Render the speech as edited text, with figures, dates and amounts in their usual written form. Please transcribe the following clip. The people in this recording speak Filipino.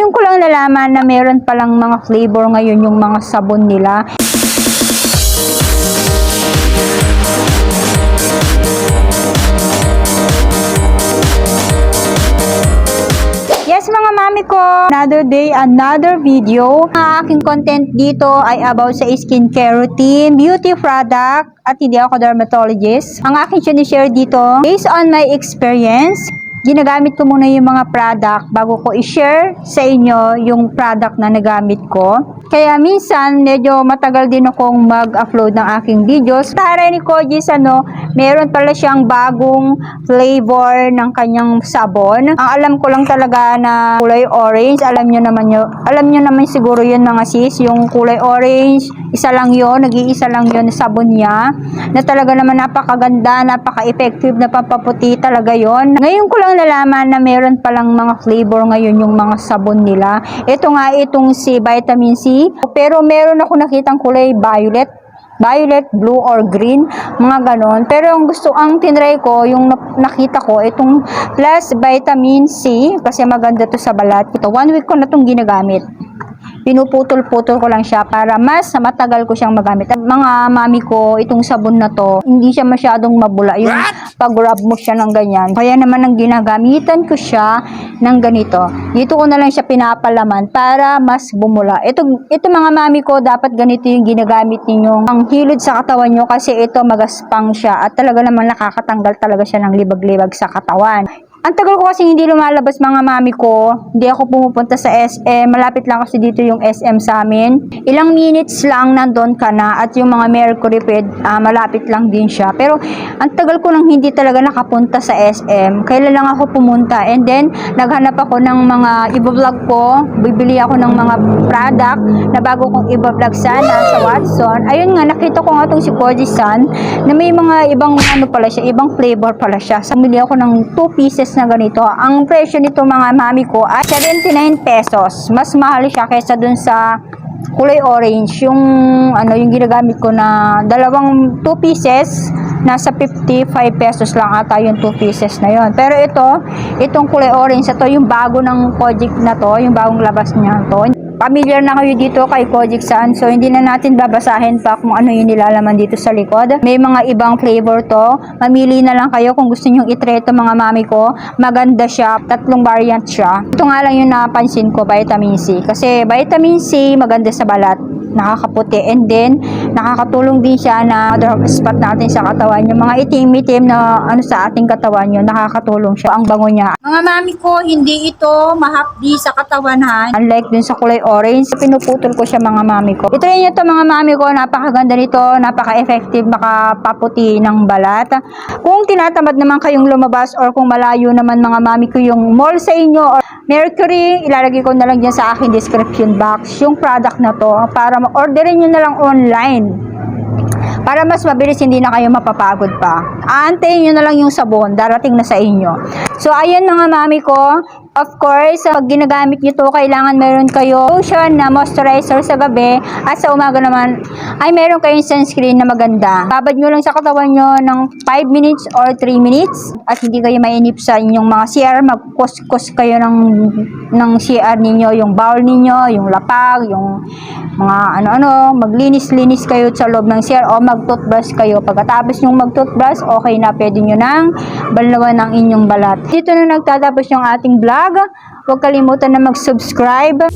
Ngayon ko lang nalaman na meron palang mga flavor ngayon yung mga sabon nila. Yes mga mami ko, another day, another video. Ang aking content dito ay about sa skincare routine, beauty product, at hindi ako dermatologist. Ang aking sinishare dito, based on my experience, ginagamit ko muna yung mga product bago ko i-share sa inyo yung product na nagamit ko. Kaya minsan, medyo matagal din akong mag-upload ng aking videos. Tara ni Kojis, meron pala siyang bagong flavor ng kanyang sabon. Ang alam ko lang talaga na kulay orange. Alam nyo naman siguro yun mga sis, yung kulay orange, isa lang yun, nag-iisa lang yun na sabon niya. Na talaga naman napakaganda, napaka-effective na pampaputi talaga yun. Ngayon ko lang nalaman na meron palang mga flavor ngayon yung mga sabon nila. Ito nga, itong si Vitamin C. Pero meron ako nakitang kulay violet, blue, or green, mga ganon. Pero ang tinry ko, yung nakita ko, itong plus vitamin C, kasi maganda to sa balat. Ito, 1 week ko na itong ginagamit. Pinuputol-putol ko lang siya para mas matagal ko siyang magamit. At mga mami ko, itong sabon na to, hindi siya masyadong mabula. Yung pag-rub mo siya ng ganyan. Kaya naman ang ginagamitan ko siya ng ganito. Dito ko na lang siya pinapalaman para mas bumula. Ito mga mami ko, dapat ganito yung ginagamit ninyo. Ang hilod sa katawan nyo kasi ito magaspang siya at talaga naman nakakatanggal talaga siya ng libag-libag sa katawan. Ang tagal ko kasi hindi lumalabas mga mami ko, hindi ako pumupunta sa SM, malapit lang kasi dito yung SM sa amin. Ilang minutes lang nandun ka na at yung mga Mercury Ped, malapit lang din siya. Pero ang tagal ko nang hindi talaga nakapunta sa SM, kailan lang ako pumunta and then naghanap ako ng mga iba-vlog ko, bibili ako ng mga product na bago kong iba-vlog sana sa Watson. Ayun nga, nakita ko nga itong si Koji-san na may mga ibang pala siya, ibang flavor pala siya. Bumili ako ng 2 pieces na ganito. Ang presyo nito mga mami ko ay 79 pesos. Mas mahal siya kaysa dun sa kulay orange. Yung ginagamit ko na dalawang 2 pieces, nasa 55 pesos lang ata yung 2 pieces na yon. Pero itong kulay orange, ito yung bago ng Kojic na to, yung bagong labas niya to. Familiar na kayo dito kay Koji-san, so hindi na natin babasahin pa kung ano yung nilalaman dito sa likod. May mga ibang flavor to. Mamili na lang kayo kung gusto nyong itry ito mga mami ko. Maganda siya, 3 variant siya. Ito nga lang yung napansin ko, vitamin C. Kasi vitamin C maganda sa balat, nakakaputi, and then nakakatulong din siya na dark spot natin sa katawan. Yung mga itim-itim na sa ating katawan yun, nakakatulong siya. Ang bango niya. Mga mami ko, hindi ito mahapdi sa katawan ha. Unlike dun sa kulay orange, pinuputol ko siya mga mami ko. Itry nyo ito mga mami ko, napakaganda nito, napaka-effective, makapaputi ng balat. Kung tinatamad naman kayong lumabas or kung malayo naman mga mami ko yung mall sa inyo or Mercury, ilalagay ko na lang dyan sa aking description box yung product na to para ma-orderin nyo na lang online. Para mas mabilis, hindi na kayo mapapagod pa. Aantayin nyo na lang yung sabon, darating na sa inyo. So, ayan mga mami ko. Of course, pag ginagamit nyo to, kailangan meron kayo lotion na moisturizer sa gabi at sa umaga naman ay meron kayong sunscreen na maganda. Babad nyo lang sa katawan nyo ng 5 minutes or 3 minutes at hindi kayo mainip sa inyong mga CR. Magkuskus kayo ng CR ninyo, yung bowl ninyo, yung lapag, yung mga maglinis-linis kayo sa loob ng CR o mag-toothbrush kayo. Pagkatapos yung mag-toothbrush, okay na, pwede nyo nang banlawan ng inyong balat. Dito na nagtatapos yung ating vlog. Huwag kalimutan na mag-subscribe.